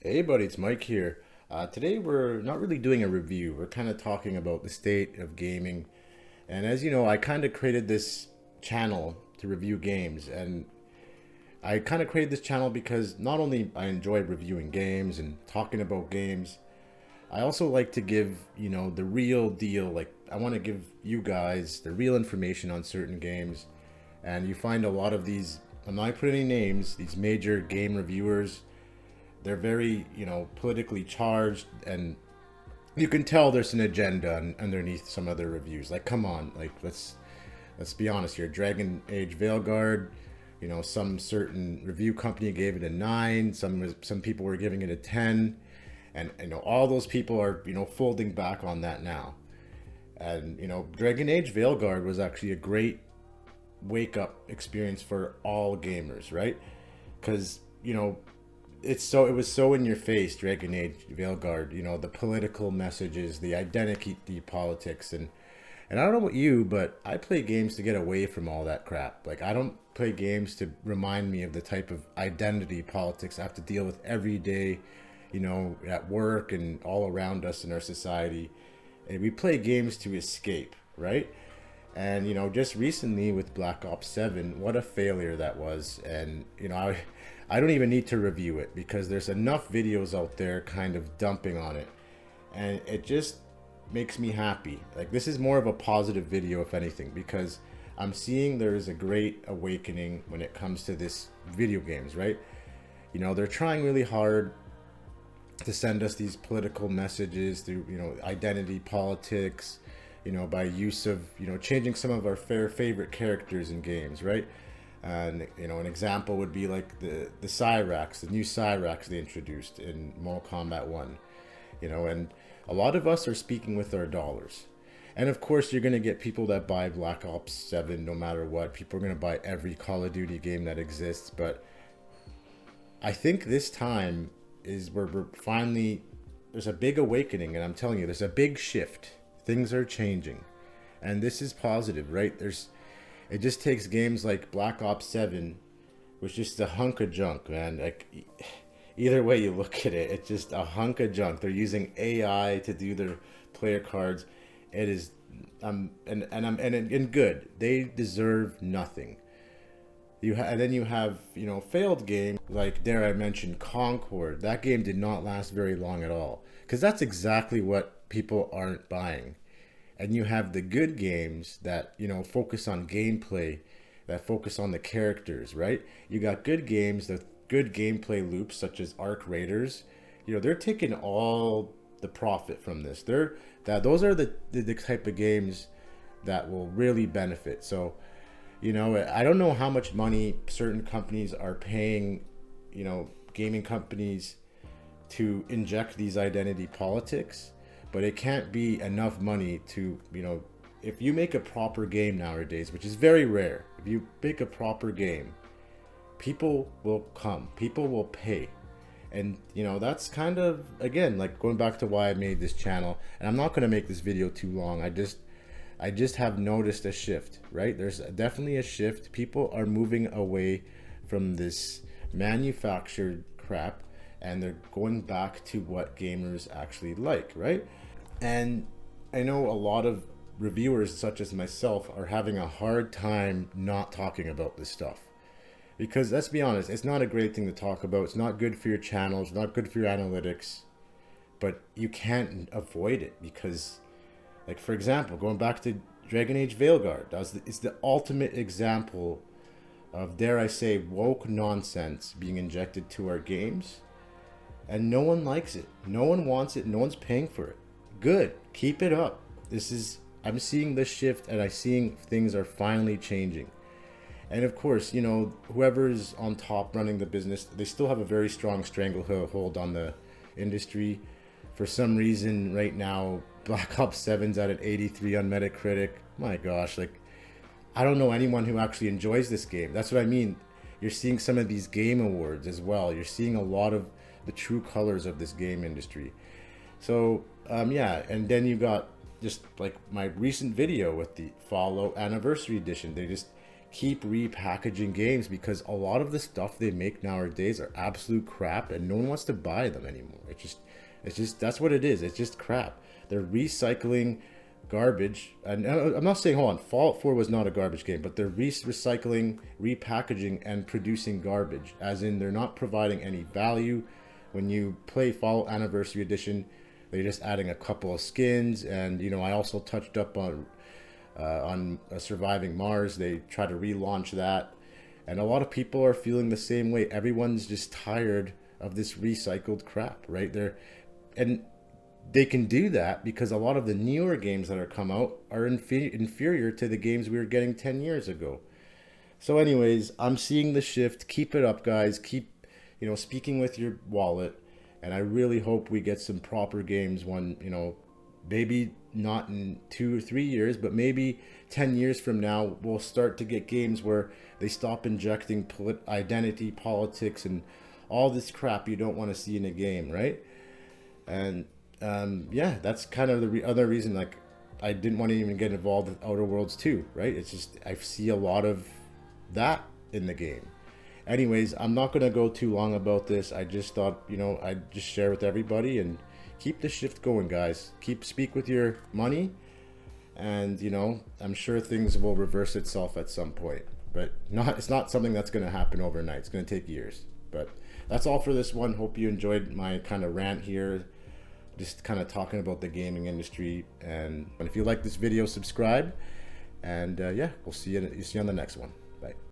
Hey buddy, it's Mike here. Today we're not really doing a review. We're kind of talking about the state of gaming. And as you know, I kind of created this channel to review games. And I kind of created this channel because not only I enjoy reviewing games and talking about games, I also like to give, the real deal. Like I want to give you guys the real information on certain games. And you find a lot of these, I'm not putting any names, these major game reviewers, they're very, politically charged, and you can tell there's an agenda underneath some other reviews. Like, come on, like let's be honest here. Dragon Age Veilguard, some certain review company gave it a 9. Some people were giving it a 10, and all those people are folding back on that now. And Dragon Age Veilguard was actually a great wake up experience for all gamers, right? Because it was so in your face. Dragon Age Veilguard, the political messages, the identity politics, and I don't know about you, but I play games to get away from all that crap. Like I don't play games to remind me of the type of identity politics I have to deal with every day, at work and all around us in our society. And we play games to escape, right? And just recently with Black Ops 7, what a failure that was. And I don't even need to review it because there's enough videos out there kind of dumping on it. And it just makes me happy. Like this is more of a positive video if anything, because I'm seeing there is a great awakening when it comes to this video games, right? They're trying really hard to send us these political messages through, identity politics, by use of, changing some of our favorite characters in games, right? And an example would be like the Cyrax, the new Cyrax they introduced in Mortal Kombat 1. And a lot of us are speaking with our dollars. And of course, you're going to get people that buy Black Ops 7 no matter what. People are going to buy every Call of Duty game that exists. But I think this time is where we're finally, there's a big awakening. And I'm telling you, there's a big shift. Things are changing. And this is positive, right? It just takes games like Black Ops 7, which is just a hunk of junk, man. Like, either way you look at it, it's just a hunk of junk. They're using AI to do their player cards. It is, and good. They deserve nothing. And then you have failed game like, dare I mention, Concord. That game did not last very long at all because that's exactly what people aren't buying. And you have the good games that focus on gameplay, that focus on the characters, right? You got good games, the good gameplay loops such as Arc Raiders. They're taking all the profit from this. Those are the type of games that will really benefit. So I don't know how much money certain companies are paying, gaming companies to inject these identity politics, but it can't be enough money to, if you make a proper game nowadays, which is very rare, if you make a proper game, people will come, people will pay. And, that's kind of, again, like going back to why I made this channel, and I'm not going to make this video too long. I just have noticed a shift, right? There's definitely a shift. People are moving away from this manufactured crap and they're going back to what gamers actually like, right? And I know a lot of reviewers, such as myself, are having a hard time not talking about this stuff. Because let's be honest, it's not a great thing to talk about. It's not good for your channel. It's not good for your analytics. But you can't avoid it because, like, for example, going back to Dragon Age Veilguard, it's the ultimate example of, dare I say, woke nonsense being injected to our games. And no one likes it. No one wants it. No one's paying for it. Good. Keep it up. I'm seeing this shift and I'm seeing things are finally changing. And of course, whoever's on top running the business, they still have a very strong stranglehold on the industry. For some reason, right now, Black Ops 7's at an 83 on Metacritic. My gosh, like, I don't know anyone who actually enjoys this game. That's what I mean. You're seeing some of these game awards as well. You're seeing a lot of the true colors of this game industry. So, yeah, and then you got just like my recent video with the Fallout Anniversary Edition. They just keep repackaging games, because a lot of the stuff they make nowadays are absolute crap and no one wants to buy them anymore. It's just that's what it is. It's just crap. They're recycling garbage. And I'm not saying, hold on, Fallout 4 was not a garbage game, but they're recycling, repackaging, and producing garbage. As in, they're not providing any value. When you play Fallout Anniversary Edition, they're just adding a couple of skins. And, you know, I also touched up on Surviving Mars. They try to relaunch that. And a lot of people are feeling the same way. Everyone's just tired of this recycled crap, right? And they can do that because a lot of the newer games that are come out are inferior to the games we were getting 10 years ago. So anyways, I'm seeing the shift. Keep it up, guys. Keep, you know, speaking with your wallet. And I really hope we get some proper games one, you know, maybe not in 2 or 3 years, but maybe 10 years from now, we'll start to get games where they stop injecting identity politics and all this crap you don't want to see in a game, right? And yeah, that's kind of the other reason, like, I didn't want to even get involved with Outer Worlds 2, right? It's just, I see a lot of that in the game. Anyways, I'm not going to go too long about this. I just thought, you know, I'd just share with everybody and keep the shift going, guys. Speak with your money, and, you know, I'm sure things will reverse itself at some point. But it's not something that's going to happen overnight. It's going to take years. But that's all for this one. Hope you enjoyed my kind of rant here. Just kind of talking about the gaming industry. And if you like this video, subscribe. And yeah, we'll see you on the next one. Bye.